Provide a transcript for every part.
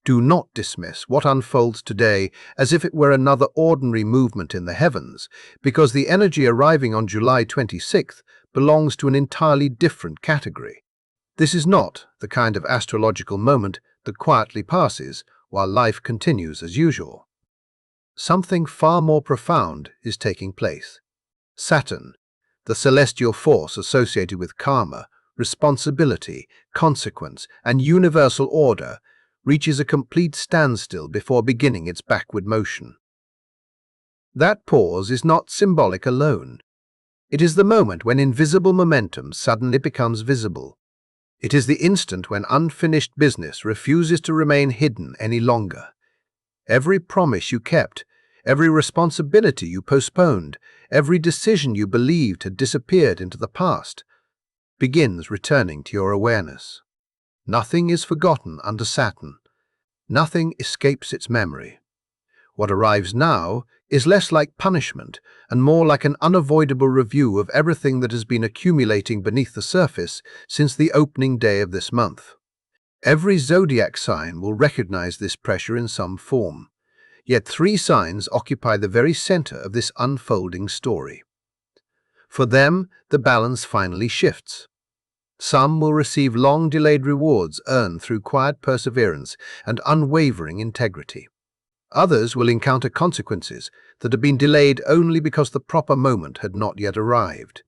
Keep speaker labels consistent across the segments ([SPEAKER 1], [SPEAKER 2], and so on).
[SPEAKER 1] Do not dismiss what unfolds today as if it were another ordinary movement in the heavens, because the energy arriving on July 26th belongs to an entirely different category. This is not the kind of astrological moment that quietly passes while life continues as usual. Something far more profound is taking place. Saturn, the celestial force associated with karma, responsibility, consequence, and universal order, reaches a complete standstill before beginning its backward motion. That pause is not symbolic alone. It is the moment when invisible momentum suddenly becomes visible. It is the instant when unfinished business refuses to remain hidden any longer. Every promise you kept, every responsibility you postponed, every decision you believed had disappeared into the past, begins returning to your awareness. Nothing is forgotten under Saturn. Nothing escapes its memory. What arrives now is less like punishment and more like an unavoidable review of everything that has been accumulating beneath the surface since the opening day of this month. Every zodiac sign will recognize this pressure in some form. Yet 3 signs occupy the very center of this unfolding story. For them, the balance finally shifts. Some will receive long-delayed rewards earned through quiet perseverance and unwavering integrity. Others will encounter consequences that have been delayed only because the proper moment had not yet arrived.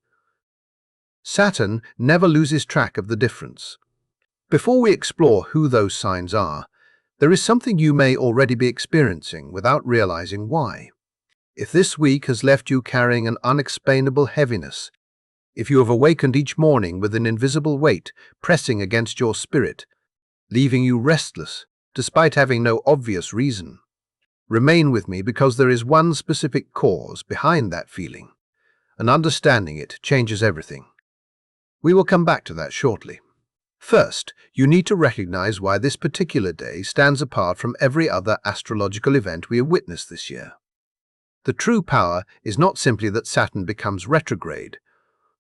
[SPEAKER 1] Saturn never loses track of the difference. Before we explore who those signs are, there is something you may already be experiencing without realizing why. If this week has left you carrying an unexplainable heaviness, if you have awakened each morning with an invisible weight pressing against your spirit, leaving you restless despite having no obvious reason, remain with me because there is one specific cause behind that feeling, and understanding it changes everything. We will come back to that shortly. First, you need to recognize why this particular day stands apart from every other astrological event we have witnessed this year. The true power is not simply that Saturn becomes retrograde.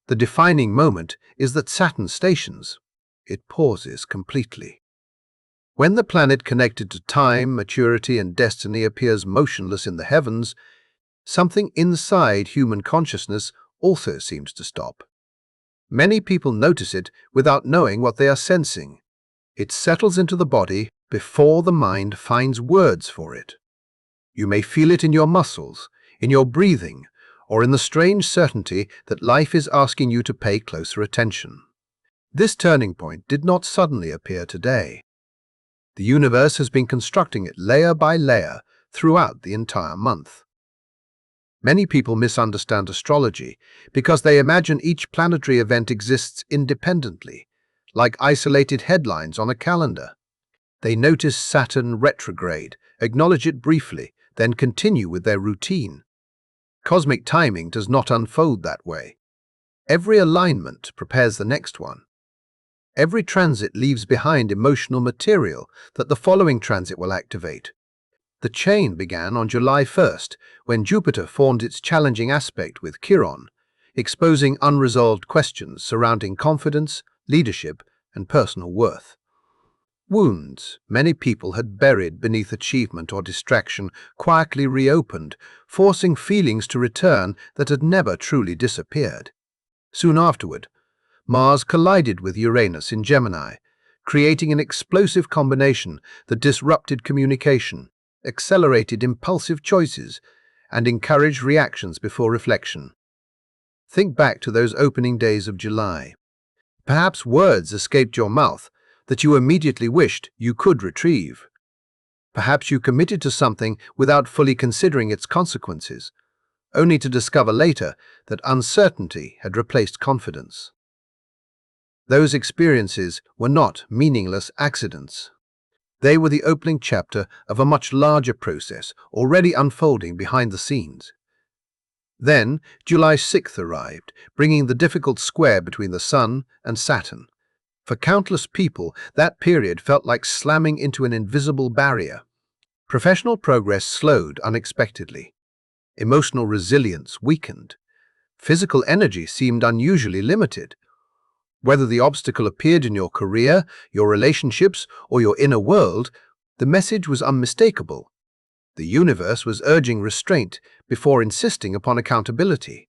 [SPEAKER 1] The defining moment is that Saturn stations. It pauses completely. When the planet connected to time, maturity, and destiny appears motionless in the heavens, something inside human consciousness also seems to stop. Many people notice it without knowing what they are sensing. It settles into the body before the mind finds words for it. You may feel it in your muscles, in your breathing, or in the strange certainty that life is asking you to pay closer attention. This turning point did not suddenly appear today. The universe has been constructing it layer by layer throughout the entire month. Many people misunderstand astrology because they imagine each planetary event exists independently, like isolated headlines on a calendar. They notice Saturn retrograde, acknowledge it briefly, then continue with their routine. Cosmic timing does not unfold that way. Every alignment prepares the next one. Every transit leaves behind emotional material that the following transit will activate. The chain began on July 1st, when Jupiter formed its challenging aspect with Chiron, exposing unresolved questions surrounding confidence, leadership, and personal worth. Wounds many people had buried beneath achievement or distraction quietly reopened, forcing feelings to return that had never truly disappeared. Soon afterward, Mars collided with Uranus in Gemini, creating an explosive combination that disrupted communication, accelerated impulsive choices, and encouraged reactions before reflection. Think back to those opening days of July. Perhaps words escaped your mouth that you immediately wished you could retrieve. Perhaps you committed to something without fully considering its consequences, only to discover later that uncertainty had replaced confidence. Those experiences were not meaningless accidents. They were the opening chapter of a much larger process already unfolding behind the scenes. Then, July 6th arrived, bringing the difficult square between the Sun and Saturn. For countless people, that period felt like slamming into an invisible barrier. Professional progress slowed unexpectedly. Emotional resilience weakened. Physical energy seemed unusually limited. Whether the obstacle appeared in your career, your relationships, or your inner world, The message was unmistakable. The universe was urging restraint before insisting upon accountability.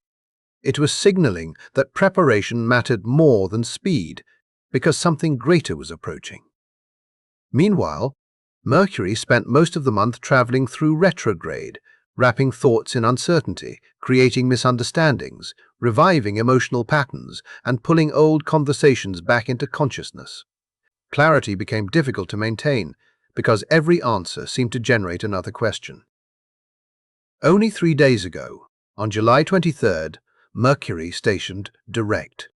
[SPEAKER 1] It was signaling that preparation mattered more than speed, because something greater was approaching. Meanwhile, Mercury spent most of the month traveling through retrograde, wrapping thoughts in uncertainty, creating misunderstandings, reviving emotional patterns, and pulling old conversations back into consciousness. Clarity became difficult to maintain, because every answer seemed to generate another question. Only 3 days ago, on July 23rd, Mercury stationed direct.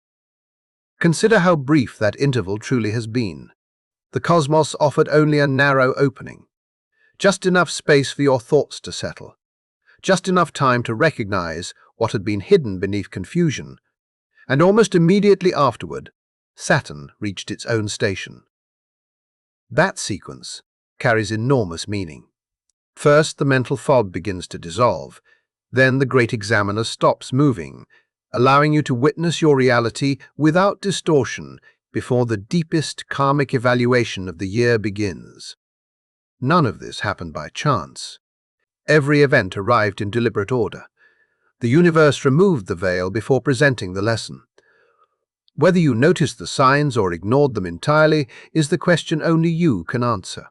[SPEAKER 1] Consider how brief that interval truly has been. The cosmos offered only a narrow opening, just enough space for your thoughts to settle, just enough time to recognize what had been hidden beneath confusion, and almost immediately afterward, Saturn reached its own station. That sequence carries enormous meaning. First, the mental fog begins to dissolve. Then the great examiner stops moving, allowing you to witness your reality without distortion before the deepest karmic evaluation of the year begins. None of this happened by chance. Every event arrived in deliberate order. The universe removed the veil before presenting the lesson. Whether you noticed the signs or ignored them entirely is the question only you can answer.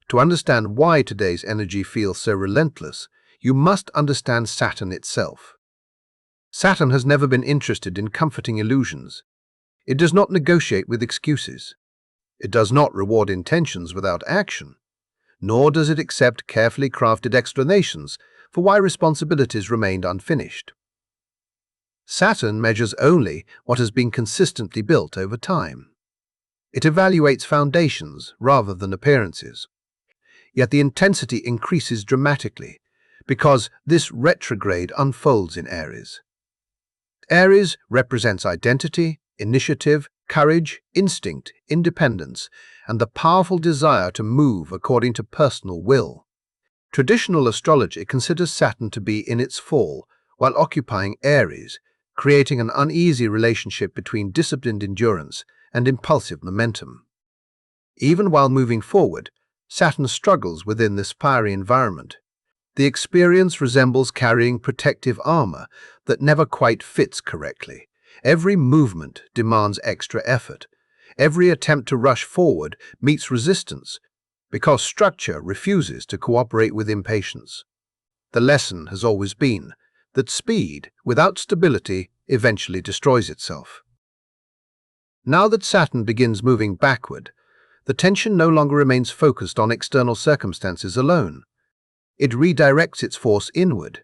[SPEAKER 1] To understand why today's energy feels so relentless, you must understand Saturn itself. Saturn has never been interested in comforting illusions. It does not negotiate with excuses. It does not reward intentions without action, nor does it accept carefully crafted explanations for why responsibilities remained unfinished. Saturn measures only what has been consistently built over time. It evaluates foundations rather than appearances. Yet the intensity increases dramatically because this retrograde unfolds in Aries. Aries represents identity, initiative, courage, instinct, independence, and the powerful desire to move according to personal will. Traditional astrology considers Saturn to be in its fall while occupying Aries, creating an uneasy relationship between disciplined endurance and impulsive momentum. Even while moving forward, Saturn struggles within this fiery environment. The experience resembles carrying protective armor that never quite fits correctly. Every movement demands extra effort. Every attempt to rush forward meets resistance because structure refuses to cooperate with impatience. The lesson has always been that speed without stability eventually destroys itself. Now that Saturn begins moving backward, the tension no longer remains focused on external circumstances alone. It redirects its force inward.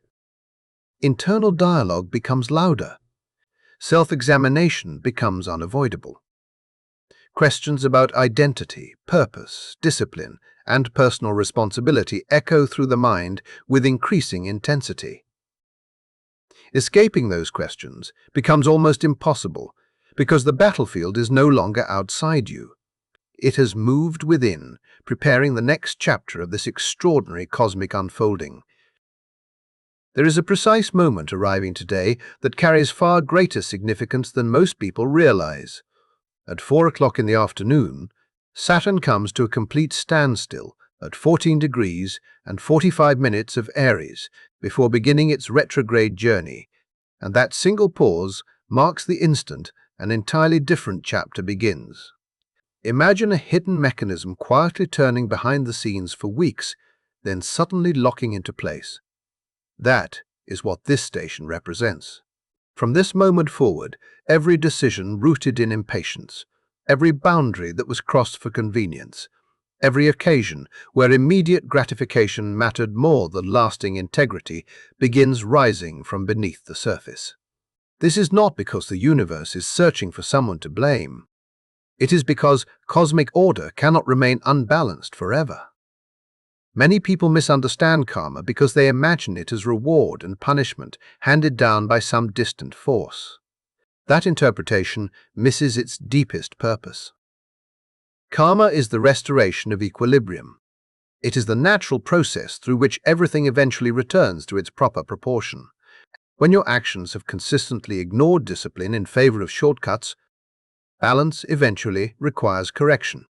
[SPEAKER 1] Internal dialogue becomes louder. Self-examination becomes unavoidable. Questions about identity, purpose, discipline, and personal responsibility echo through the mind with increasing intensity. Escaping those questions becomes almost impossible because the battlefield is no longer outside you. It has moved within, preparing the next chapter of this extraordinary cosmic unfolding. There is a precise moment arriving today that carries far greater significance than most people realize. At 4 o'clock in the afternoon, Saturn comes to a complete standstill at 14 degrees and 45 minutes of Aries before beginning its retrograde journey, and that single pause marks the instant an entirely different chapter begins. Imagine a hidden mechanism quietly turning behind the scenes for weeks, then suddenly locking into place. That is what this station represents. From this moment forward, every decision rooted in impatience, every boundary that was crossed for convenience, every occasion where immediate gratification mattered more than lasting integrity begins rising from beneath the surface. This is not because the universe is searching for someone to blame. It is because cosmic order cannot remain unbalanced forever. Many people misunderstand karma because they imagine it as reward and punishment handed down by some distant force. That interpretation misses its deepest purpose. Karma is the restoration of equilibrium. It is the natural process through which everything eventually returns to its proper proportion. When your actions have consistently ignored discipline in favor of shortcuts, balance eventually requires correction.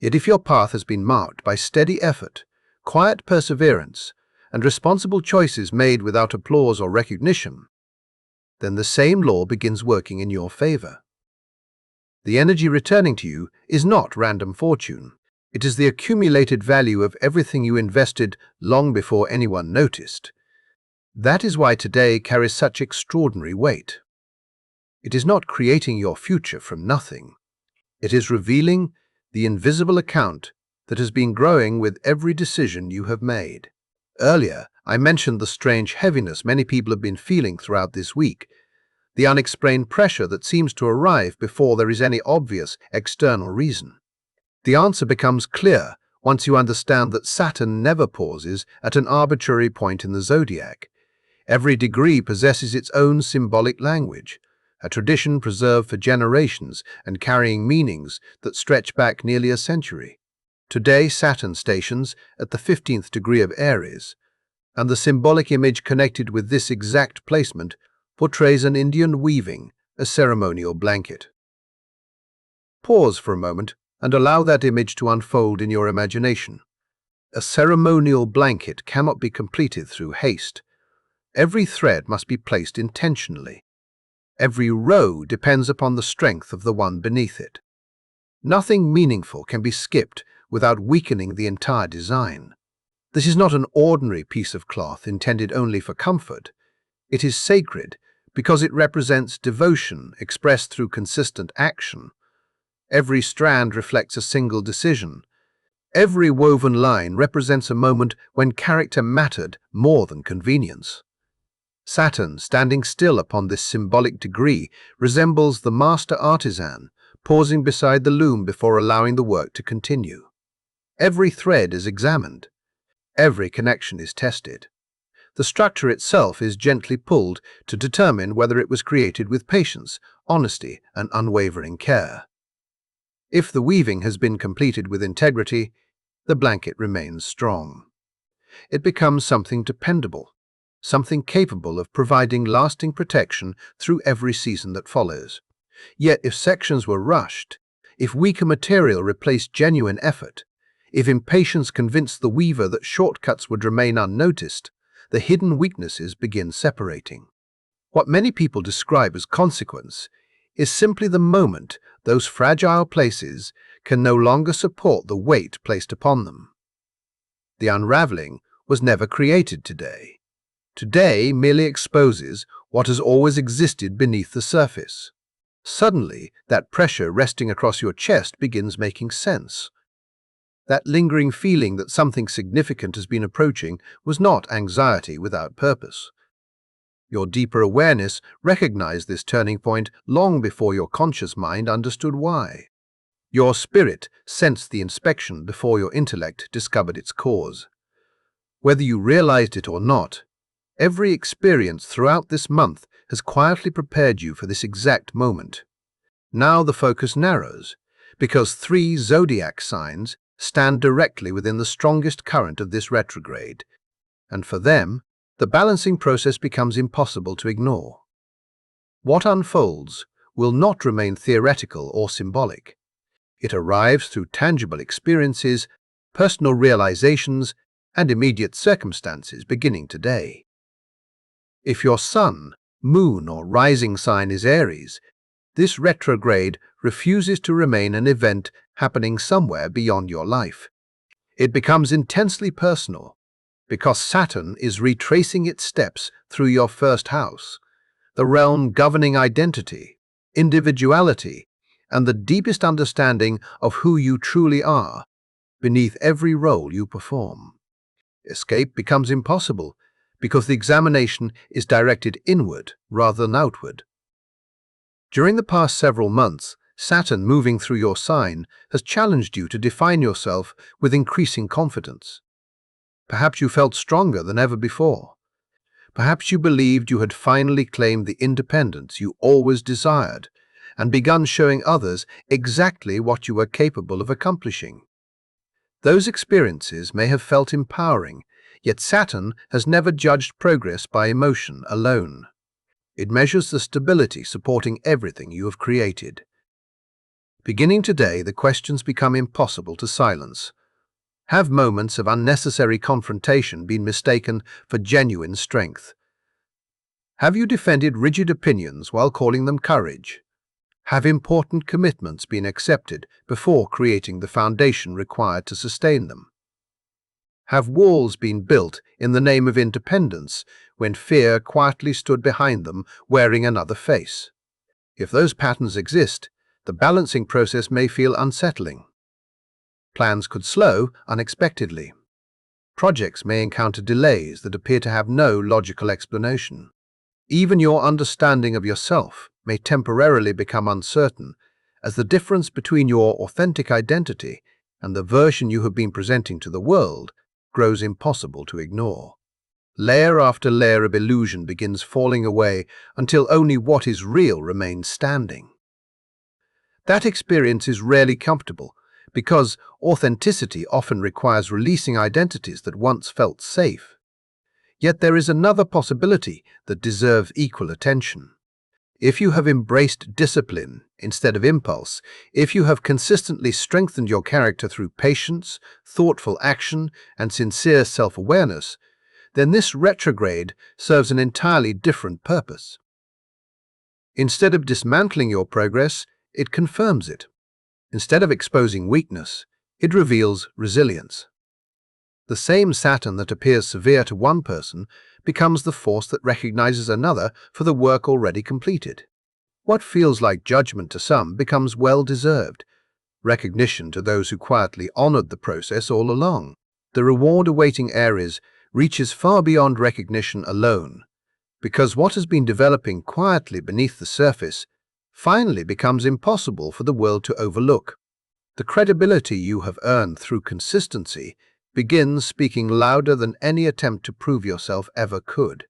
[SPEAKER 1] Yet if your path has been marked by steady effort, quiet perseverance, and responsible choices made without applause or recognition, then the same law begins working in your favor. The energy returning to you is not random fortune. It is the accumulated value of everything you invested long before anyone noticed. That is why today carries such extraordinary weight. It is not creating your future from nothing. It is revealing the invisible account that has been growing with every decision you have made. Earlier, I mentioned the strange heaviness many people have been feeling throughout this week, the unexplained pressure that seems to arrive before there is any obvious external reason. The answer becomes clear once you understand that Saturn never pauses at an arbitrary point in the zodiac. Every degree possesses its own symbolic language, a tradition preserved for generations and carrying meanings that stretch back nearly a century. Today, Saturn stations at the 15th degree of Aries, and the symbolic image connected with this exact placement portrays an Indian weaving a ceremonial blanket. Pause for a moment and allow that image to unfold in your imagination. A ceremonial blanket cannot be completed through haste. Every thread must be placed intentionally. Every row depends upon the strength of the one beneath it. Nothing meaningful can be skipped without weakening the entire design. This is not an ordinary piece of cloth intended only for comfort. It is sacred because it represents devotion expressed through consistent action. Every strand reflects a single decision. Every woven line represents a moment when character mattered more than convenience. Saturn, standing still upon this symbolic degree, resembles the master artisan, pausing beside the loom before allowing the work to continue. Every thread is examined. Every connection is tested. The structure itself is gently pulled to determine whether it was created with patience, honesty, and unwavering care. If the weaving has been completed with integrity, the blanket remains strong. It becomes something dependable, something capable of providing lasting protection through every season that follows. Yet if sections were rushed, if weaker material replaced genuine effort, if impatience convinced the weaver that shortcuts would remain unnoticed, the hidden weaknesses begin separating. What many people describe as consequence is simply the moment those fragile places can no longer support the weight placed upon them. The unraveling was never created today. Today merely exposes what has always existed beneath the surface. Suddenly, that pressure resting across your chest begins making sense. That lingering feeling that something significant has been approaching was not anxiety without purpose. Your deeper awareness recognized this turning point long before your conscious mind understood why. Your spirit sensed the inspection before your intellect discovered its cause. Whether you realized it or not, every experience throughout this month has quietly prepared you for this exact moment. Now the focus narrows, because 3 zodiac signs stand directly within the strongest current of this retrograde, and for them, the balancing process becomes impossible to ignore. What unfolds will not remain theoretical or symbolic. It arrives through tangible experiences, personal realizations, and immediate circumstances beginning today. If your sun, moon, or rising sign is Aries, this retrograde refuses to remain an event happening somewhere beyond your life. It becomes intensely personal, because Saturn is retracing its steps through your first house, the realm governing identity, individuality, and the deepest understanding of who you truly are beneath every role you perform. Escape becomes impossible because the examination is directed inward rather than outward. During the past several months, Saturn moving through your sign has challenged you to define yourself with increasing confidence. Perhaps you felt stronger than ever before. Perhaps you believed you had finally claimed the independence you always desired and begun showing others exactly what you were capable of accomplishing. Those experiences may have felt empowering, yet Saturn has never judged progress by emotion alone. It measures the stability supporting everything you have created. Beginning today, the questions become impossible to silence. Have moments of unnecessary confrontation been mistaken for genuine strength? Have you defended rigid opinions while calling them courage? Have important commitments been accepted before creating the foundation required to sustain them? Have walls been built in the name of independence when fear quietly stood behind them wearing another face? If those patterns exist, the balancing process may feel unsettling. Plans could slow unexpectedly. Projects may encounter delays that appear to have no logical explanation. Even your understanding of yourself may temporarily become uncertain as the difference between your authentic identity and the version you have been presenting to the world grows impossible to ignore. Layer after layer of illusion begins falling away until only what is real remains standing. That experience is rarely comfortable because authenticity often requires releasing identities that once felt safe. Yet there is another possibility that deserves equal attention. If you have embraced discipline instead of impulse, if you have consistently strengthened your character through patience, thoughtful action, and sincere self-awareness, then this retrograde serves an entirely different purpose. Instead of dismantling your progress, it confirms it. Instead of exposing weakness, it reveals resilience. The same Saturn that appears severe to one person becomes the force that recognizes another for the work already completed. What feels like judgment to some becomes well-deserved, recognition to those who quietly honored the process all along. The reward awaiting Aries reaches far beyond recognition alone, because what has been developing quietly beneath the surface finally becomes impossible for the world to overlook. The credibility you have earned through consistency begins speaking louder than any attempt to prove yourself ever could.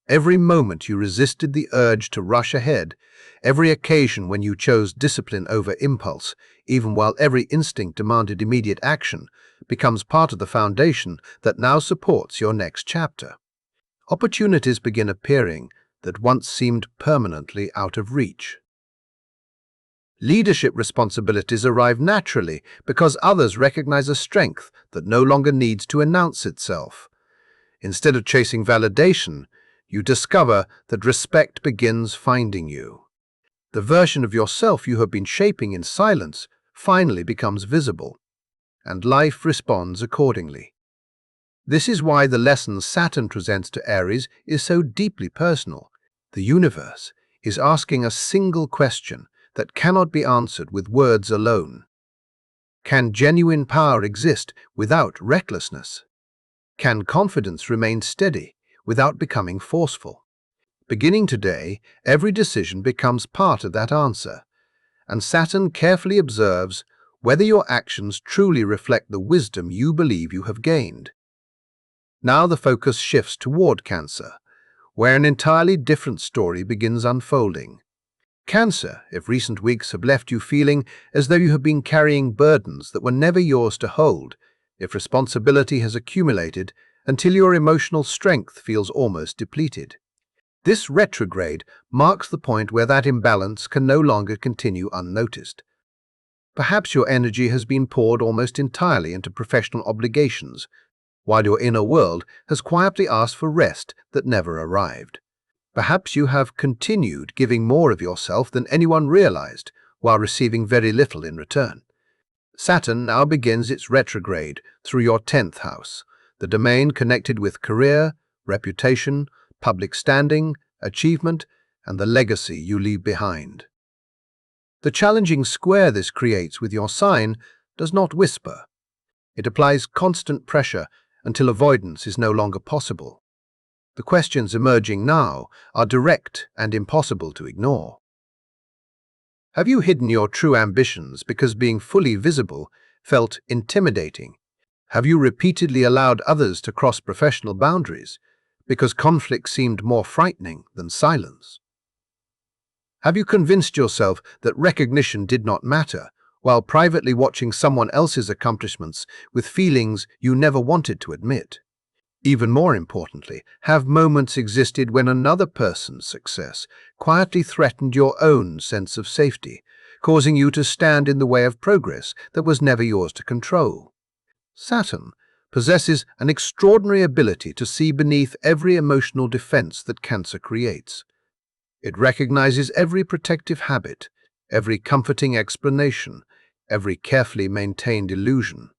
[SPEAKER 1] Every moment you resisted the urge to rush ahead, every occasion when you chose discipline over impulse, even while every instinct demanded immediate action, becomes part of the foundation that now supports your next chapter. Opportunities begin appearing that once seemed permanently out of reach. Leadership responsibilities arrive naturally because others recognize a strength that no longer needs to announce itself. Instead of chasing validation, you discover that respect begins finding you. The version of yourself you have been shaping in silence finally becomes visible, and life responds accordingly. This is why the lesson Saturn presents to Aries is so deeply personal. The universe is asking a single question that cannot be answered with words alone. Can genuine power exist without recklessness? Can confidence remain steady without becoming forceful? Beginning today, every decision becomes part of that answer, and Saturn carefully observes whether your actions truly reflect the wisdom you believe you have gained. Now the focus shifts toward Cancer, where an entirely different story begins unfolding. Cancer, if recent weeks have left you feeling as though you have been carrying burdens that were never yours to hold, if responsibility has accumulated until your emotional strength feels almost depleted. This retrograde marks the point where that imbalance can no longer continue unnoticed. Perhaps your energy has been poured almost entirely into professional obligations, while your inner world has quietly asked for rest that never arrived. Perhaps you have continued giving more of yourself than anyone realized, while receiving very little in return. Saturn now begins its retrograde through your 10th house, the domain connected with career, reputation, public standing, achievement, and the legacy you leave behind. The challenging square this creates with your sign does not whisper. It applies constant pressure until avoidance is no longer possible. The questions emerging now are direct and impossible to ignore. Have you hidden your true ambitions because being fully visible felt intimidating? Have you repeatedly allowed others to cross professional boundaries because conflict seemed more frightening than silence? Have you convinced yourself that recognition did not matter, while privately watching someone else's accomplishments with feelings you never wanted to admit? Even more importantly, have moments existed when another person's success quietly threatened your own sense of safety, causing you to stand in the way of progress that was never yours to control. Saturn possesses an extraordinary ability to see beneath every emotional defense that Cancer creates. It recognizes every protective habit, every comforting explanation, every carefully maintained illusion.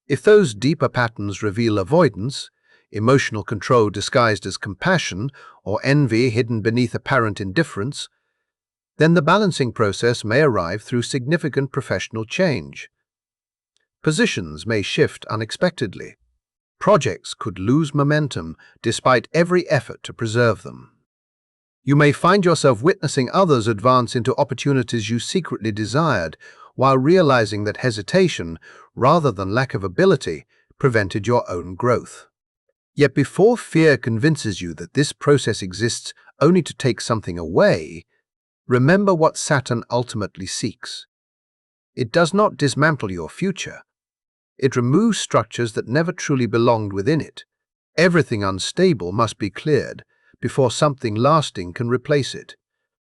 [SPEAKER 1] If those deeper patterns reveal avoidance, emotional control disguised as compassion, or envy hidden beneath apparent indifference, then the balancing process may arrive through significant professional change. Positions may shift unexpectedly. Projects could lose momentum despite every effort to preserve them. You may find yourself witnessing others advance into opportunities you secretly desired, while realizing that hesitation, rather than lack of ability, prevented your own growth. Yet before fear convinces you that this process exists only to take something away, remember what Saturn ultimately seeks. It does not dismantle your future. It removes structures that never truly belonged within it. Everything unstable must be cleared before something lasting can replace it.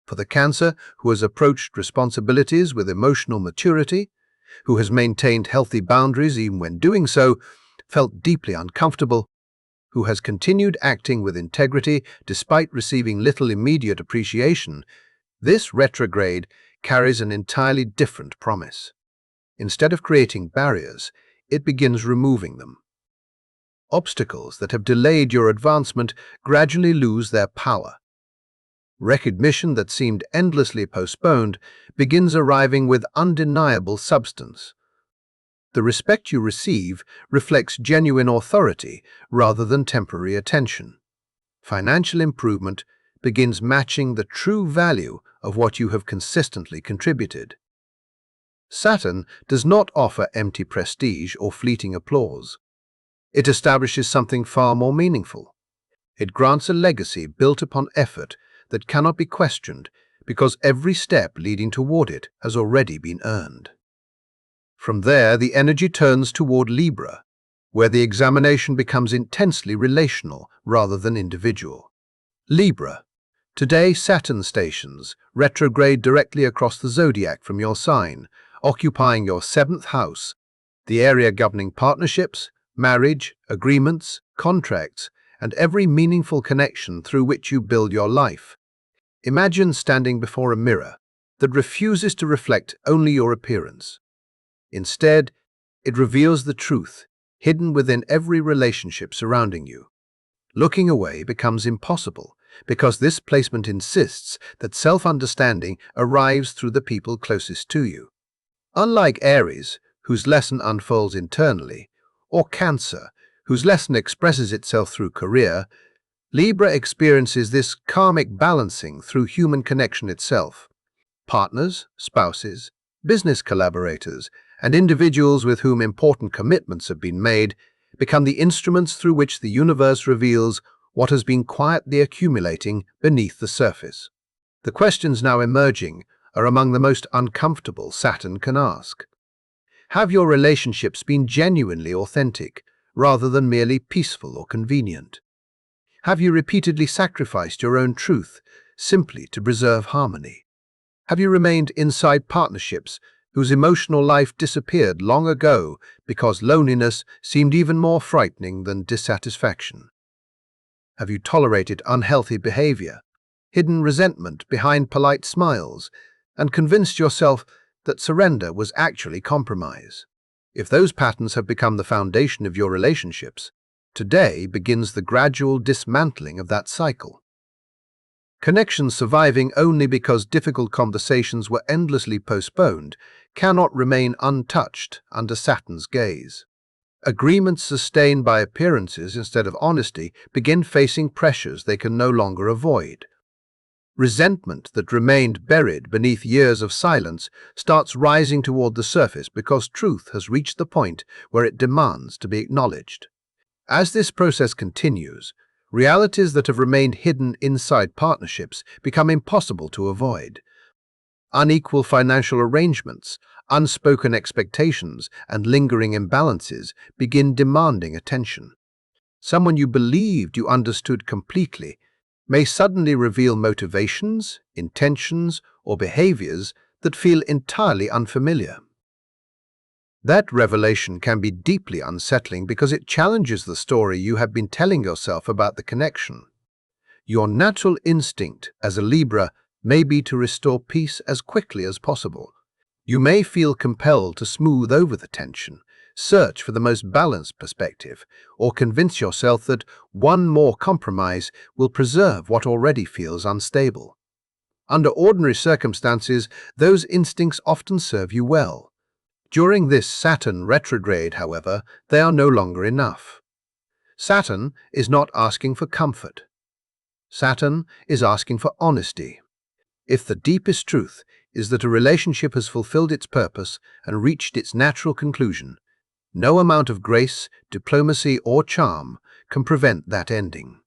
[SPEAKER 1] For the Cancer who has approached responsibilities with emotional maturity, who has maintained healthy boundaries even when doing so, felt deeply uncomfortable, who has continued acting with integrity despite receiving little immediate appreciation, this retrograde carries an entirely different promise. Instead of creating barriers, it begins removing them. Obstacles that have delayed your advancement gradually lose their power. Recognition that seemed endlessly postponed begins arriving with undeniable substance. The respect you receive reflects genuine authority rather than temporary attention. Financial improvement begins matching the true value of what you have consistently contributed. Saturn does not offer empty prestige or fleeting applause. It establishes something far more meaningful. It grants a legacy built upon effort that cannot be questioned because every step leading toward it has already been earned. From there, the energy turns toward Libra, where the examination becomes intensely relational rather than individual. Libra. Today, Saturn stations retrograde directly across the Zodiac from your sign, occupying your 7th house, the area governing partnerships, marriage, agreements, contracts, and every meaningful connection through which you build your life. Imagine standing before a mirror that refuses to reflect only your appearance. Instead, it reveals the truth hidden within every relationship surrounding you. Looking away becomes impossible because this placement insists that self-understanding arrives through the people closest to you. Unlike Aries, whose lesson unfolds internally, or Cancer, whose lesson expresses itself through career, Libra experiences this karmic balancing through human connection itself. Partners, spouses, business collaborators, and individuals with whom important commitments have been made become the instruments through which the universe reveals what has been quietly accumulating beneath the surface. The questions now emerging are among the most uncomfortable Saturn can ask. Have your relationships been genuinely authentic, rather than merely peaceful or convenient? Have you repeatedly sacrificed your own truth simply to preserve harmony? Have you remained inside partnerships whose emotional life disappeared long ago because loneliness seemed even more frightening than dissatisfaction? Have you tolerated unhealthy behavior, hidden resentment behind polite smiles, and convinced yourself that surrender was actually compromise? If those patterns have become the foundation of your relationships, today begins the gradual dismantling of that cycle. Connections surviving only because difficult conversations were endlessly postponed cannot remain untouched under Saturn's gaze. Agreements sustained by appearances instead of honesty begin facing pressures they can no longer avoid. Resentment that remained buried beneath years of silence starts rising toward the surface because truth has reached the point where it demands to be acknowledged. As this process continues, realities that have remained hidden inside partnerships become impossible to avoid. Unequal financial arrangements, unspoken expectations, and lingering imbalances begin demanding attention. Someone you believed you understood completely may suddenly reveal motivations, intentions, or behaviors that feel entirely unfamiliar. That revelation can be deeply unsettling because it challenges the story you have been telling yourself about the connection. Your natural instinct as a Libra may be to restore peace as quickly as possible. You may feel compelled to smooth over the tension, search for the most balanced perspective, or convince yourself that one more compromise will preserve what already feels unstable. Under ordinary circumstances, those instincts often serve you well. During this Saturn retrograde, however, they are no longer enough. Saturn is not asking for comfort. Saturn is asking for honesty. If the deepest truth is that a relationship has fulfilled its purpose and reached its natural conclusion, no amount of grace, diplomacy, or charm can prevent that ending.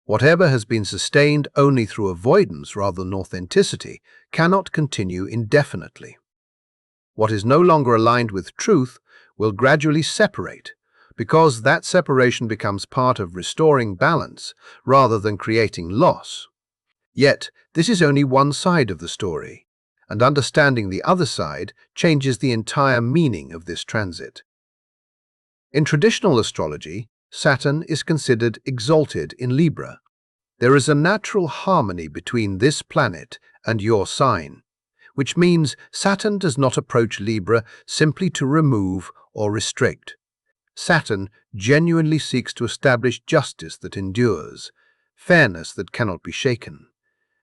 [SPEAKER 1] Whatever has been sustained only through avoidance rather than authenticity cannot continue indefinitely. What is no longer aligned with truth will gradually separate, because that separation becomes part of restoring balance rather than creating loss. Yet, this is only one side of the story, and understanding the other side changes the entire meaning of this transit. In traditional astrology, Saturn is considered exalted in Libra. There is a natural harmony between this planet and your sign, which means Saturn does not approach Libra simply to remove or restrict. Saturn genuinely seeks to establish justice that endures, fairness that cannot be shaken,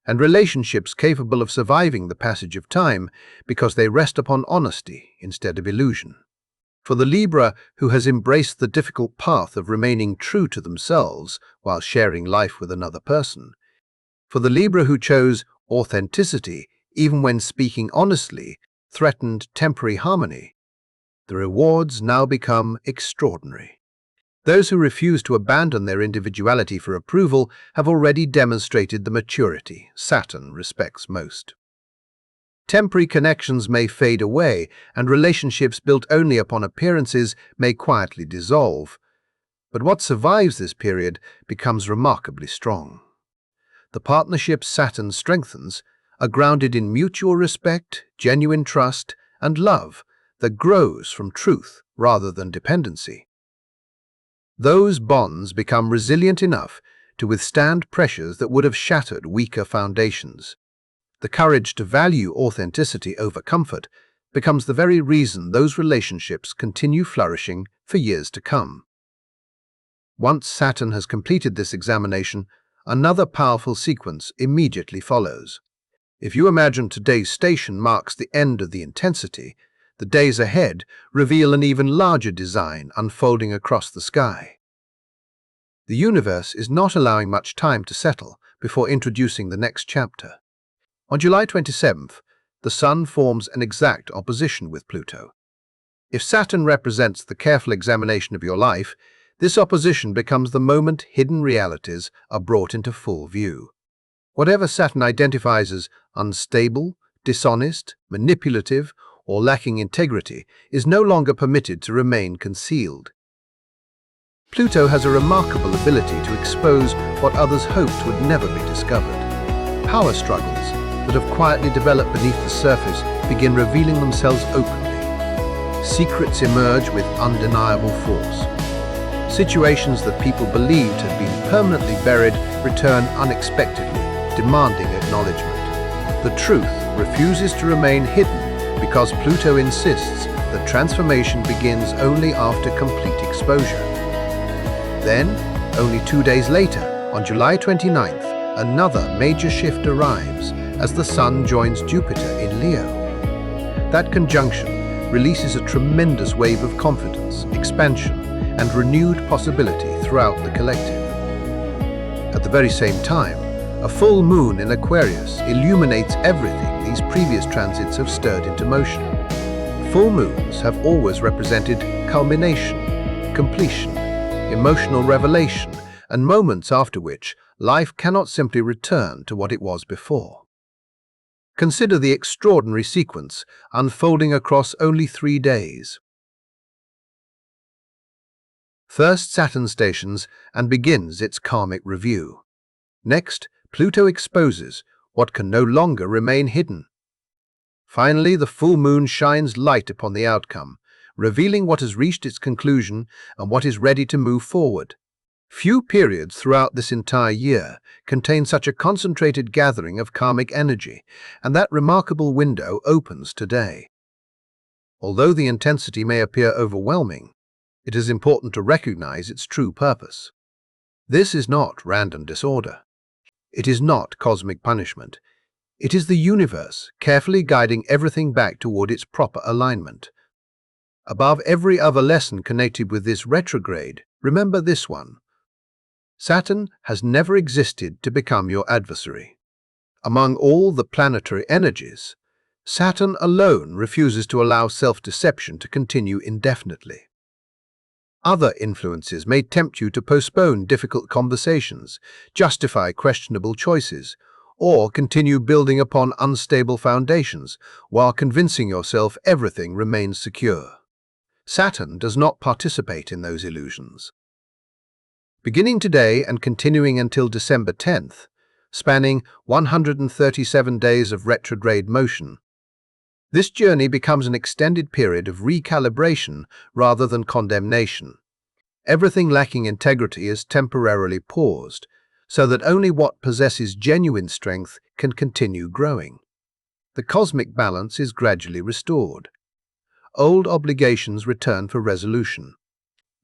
[SPEAKER 1] and relationships capable of surviving the passage of time because they rest upon honesty instead of illusion. For the Libra who has embraced the difficult path of remaining true to themselves while sharing life with another person, for the Libra who chose authenticity even when speaking honestly threatened temporary harmony, the rewards now become extraordinary. Those who refuse to abandon their individuality for approval have already demonstrated the maturity Saturn respects most. Temporary connections may fade away, and relationships built only upon appearances may quietly dissolve. But what survives this period becomes remarkably strong. The partnerships Saturn strengthens are grounded in mutual respect, genuine trust, and love that grows from truth rather than dependency. Those bonds become resilient enough to withstand pressures that would have shattered weaker foundations. The courage to value authenticity over comfort becomes the very reason those relationships continue flourishing for years to come. Once Saturn has completed this examination, another powerful sequence immediately follows. If you imagine today's station marks the end of the intensity, the days ahead reveal an even larger design unfolding across the sky. The universe is not allowing much time to settle before introducing the next chapter. On July 27th, the Sun forms an exact opposition with Pluto. If Saturn represents the careful examination of your life, this opposition becomes the moment hidden realities are brought into full view. Whatever Saturn identifies as unstable, dishonest, manipulative, or lacking integrity is no longer permitted to remain concealed. Pluto has a remarkable ability to expose what others hoped would never be discovered. Power struggles that have quietly developed beneath the surface begin revealing themselves openly. Secrets emerge with undeniable force. Situations that people believed had been permanently buried return unexpectedly, demanding acknowledgement. The truth refuses to remain hidden because Pluto insists that transformation begins only after complete exposure. Then, only 2 days later, on July 29th, another major shift arrives as the Sun joins Jupiter in Leo. That conjunction releases a tremendous wave of confidence, expansion, and renewed possibility throughout the collective. At the very same time, a full moon in Aquarius illuminates everything these previous transits have stirred into motion. Full moons have always represented culmination, completion, emotional revelation, and moments after which life cannot simply return to what it was before. Consider the extraordinary sequence unfolding across only 3 days. First, Saturn stations and begins its karmic review. Next, Pluto exposes what can no longer remain hidden. Finally, the full moon shines light upon the outcome, revealing what has reached its conclusion and what is ready to move forward. Few periods throughout this entire year contain such a concentrated gathering of karmic energy, and that remarkable window opens today. Although the intensity may appear overwhelming, it is important to recognize its true purpose. This is not random disorder. It is not cosmic punishment. It is the universe carefully guiding everything back toward its proper alignment. Above every other lesson connected with this retrograde, remember this one. Saturn has never existed to become your adversary. Among all the planetary energies, Saturn alone refuses to allow self-deception to continue indefinitely. Other influences may tempt you to postpone difficult conversations, justify questionable choices, or continue building upon unstable foundations while convincing yourself everything remains secure. Saturn does not participate in those illusions. Beginning today and continuing until December 10th, spanning 137 days of retrograde motion, this journey becomes an extended period of recalibration rather than condemnation. Everything lacking integrity is temporarily paused, so that only what possesses genuine strength can continue growing. The cosmic balance is gradually restored. Old obligations return for resolution.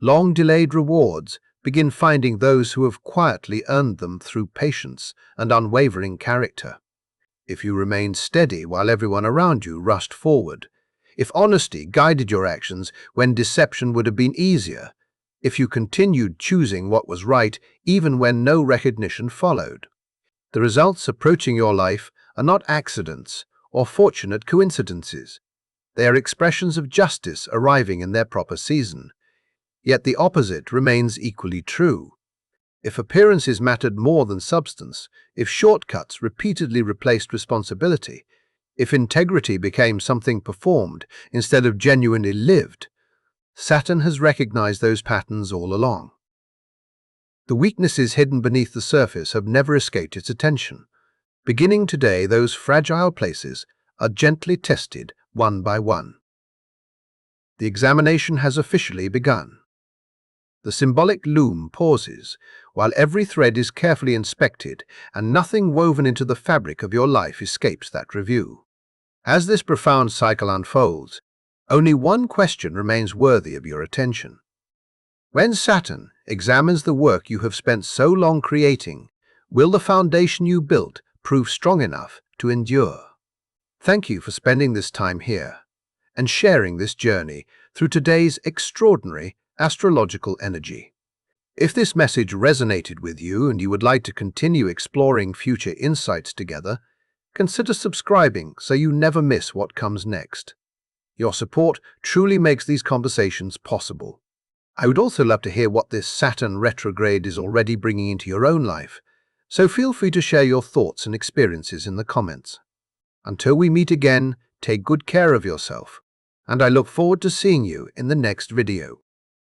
[SPEAKER 1] Long-delayed rewards begin finding those who have quietly earned them through patience and unwavering character. If you remained steady while everyone around you rushed forward, if honesty guided your actions when deception would have been easier, if you continued choosing what was right even when no recognition followed, the results approaching your life are not accidents or fortunate coincidences. They are expressions of justice arriving in their proper season. Yet the opposite remains equally true. If appearances mattered more than substance, if shortcuts repeatedly replaced responsibility, if integrity became something performed instead of genuinely lived, Saturn has recognized those patterns all along. The weaknesses hidden beneath the surface have never escaped its attention. Beginning today, those fragile places are gently tested one by one. The examination has officially begun. The symbolic loom pauses, while every thread is carefully inspected and nothing woven into the fabric of your life escapes that review. As this profound cycle unfolds, only one question remains worthy of your attention. When Saturn examines the work you have spent so long creating, will the foundation you built prove strong enough to endure? Thank you for spending this time here and sharing this journey through today's extraordinary astrological energy. If this message resonated with you and you would like to continue exploring future insights together, consider subscribing so you never miss what comes next. Your support truly makes these conversations possible. I would also love to hear what this Saturn retrograde is already bringing into your own life, so feel free to share your thoughts and experiences in the comments. Until we meet again, take good care of yourself, and I look forward to seeing you in the next video.